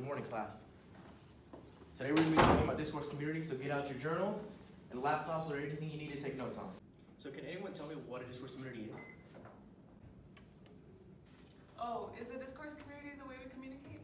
Good morning, class. So today we're going to be talking about Discourse community, so get out your journals and laptops or anything you need to take notes on. So can anyone tell me what a Discourse community is? Oh, is a discourse community the way we communicate?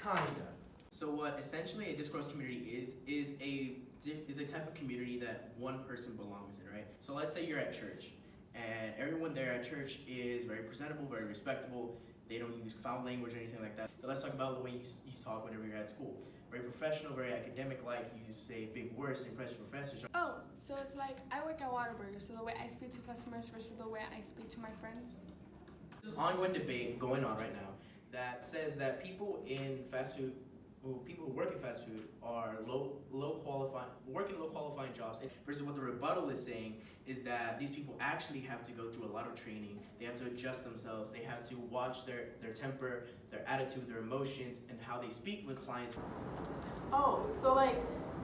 Kinda. So what essentially a Discourse community is a type of community that one person belongs in, right? So let's say you're at church, and everyone there at church is very presentable, very respectable. They don't use foul language or anything like that. But let's talk about the way you talk whenever you're at school. Very professional, very academic-like. You say big words, impress your professors. Oh, so it's like I work at Whataburger, so the way I speak to customers versus the way I speak to my friends. There's an ongoing debate going on right now that says that people in fast food, people who work in fast food are working low qualifying jobs, versus what the rebuttal is saying is that these people actually have to go through a lot of training. They have to adjust themselves. They have to watch their temper, their attitude, their emotions, and how they speak with clients. Oh, so like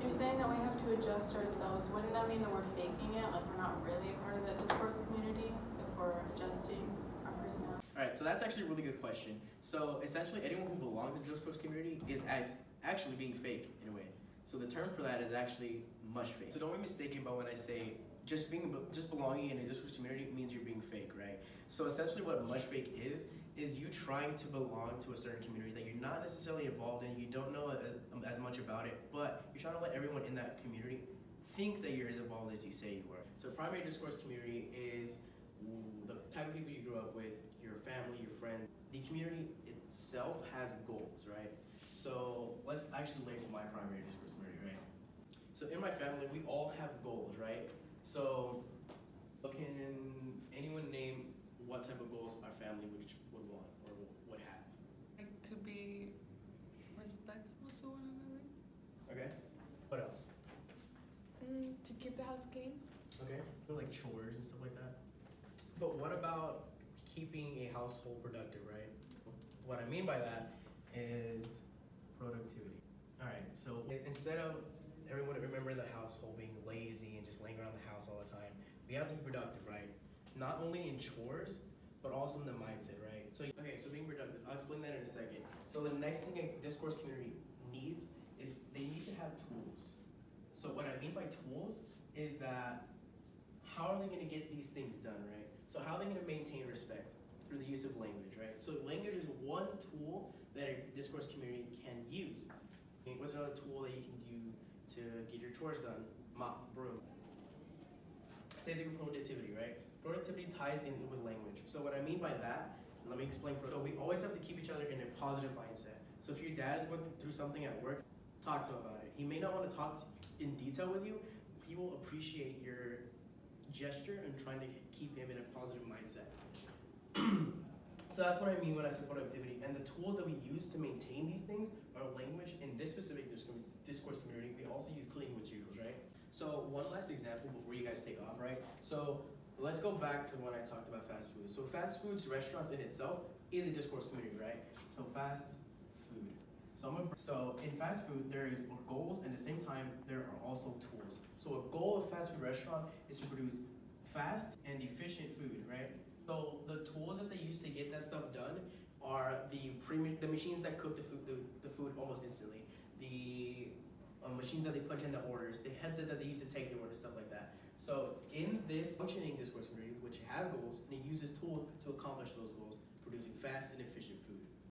you're saying that we have to adjust ourselves. Wouldn't that mean that we're faking it? Like we're not really a part of the discourse community if we're adjusting our personality? All right, so that's actually a really good question. So essentially, anyone who belongs in the Discourse community is actually being fake in a way. So the term for that is actually mush fake. So don't be mistaken by when I say just belonging in a Discourse community means you're being fake, right? So essentially, what mush fake is you trying to belong to a certain community that you're not necessarily involved in. You don't know as much about it, but you're trying to let everyone in that community think that you're as involved as you say you are. So primary Discourse community is the type of people you grew up with, your family, your friends. The community itself has goals, right? So let's actually label my primary Discourse community, right? So in my family, we all have goals, right? So can anyone name what type of goals our family would want or would have? Like to be respectful to one another? Okay. What else? To keep the house clean. Okay. Like chores and stuff like that. But what about keeping a household productive, right? What I mean by that is productivity. All right, so instead of everyone remember the household being lazy and just laying around the house all the time, we have to be productive, right? Not only in chores, but also in the mindset, right? So being productive, I'll explain that in a second. So the next thing a Discourse community needs is they need to have tools. So what I mean by tools is that how are they gonna get these things done, right? So how are they gonna maintain respect? Through the use of language, right? So language is one tool that a Discourse community can use. What's another tool that you can do to get your chores done? Mop, broom. Same thing with productivity, right? Productivity ties in with language. So what I mean by that, let me explain. So we always have to keep each other in a positive mindset. So if your dad is going through something at work, talk to him about it. He may not want to talk in detail with you. He will appreciate your gesture and trying to keep him in a positive mindset. So that's what I mean when I say productivity. And the tools that we use to maintain these things are language. In this specific Discourse community, we also use cleaning materials, right? So one last example before you guys take off, right? So let's go back to when I talked about fast food. So fast foods, restaurants in itself is a Discourse community, right? So fast food. So in fast food, there are goals, and at the same time, there are also tools. So a goal of fast food restaurant is to produce fast and efficient food, right? So the tools that they use to get that stuff done are the machines that cook the food almost instantly, the machines that they punch in the orders, the headset that they use to take the orders, stuff like that. So in this functioning Discourse community, which has goals, and it uses tools to accomplish those goals, producing fast and efficient food.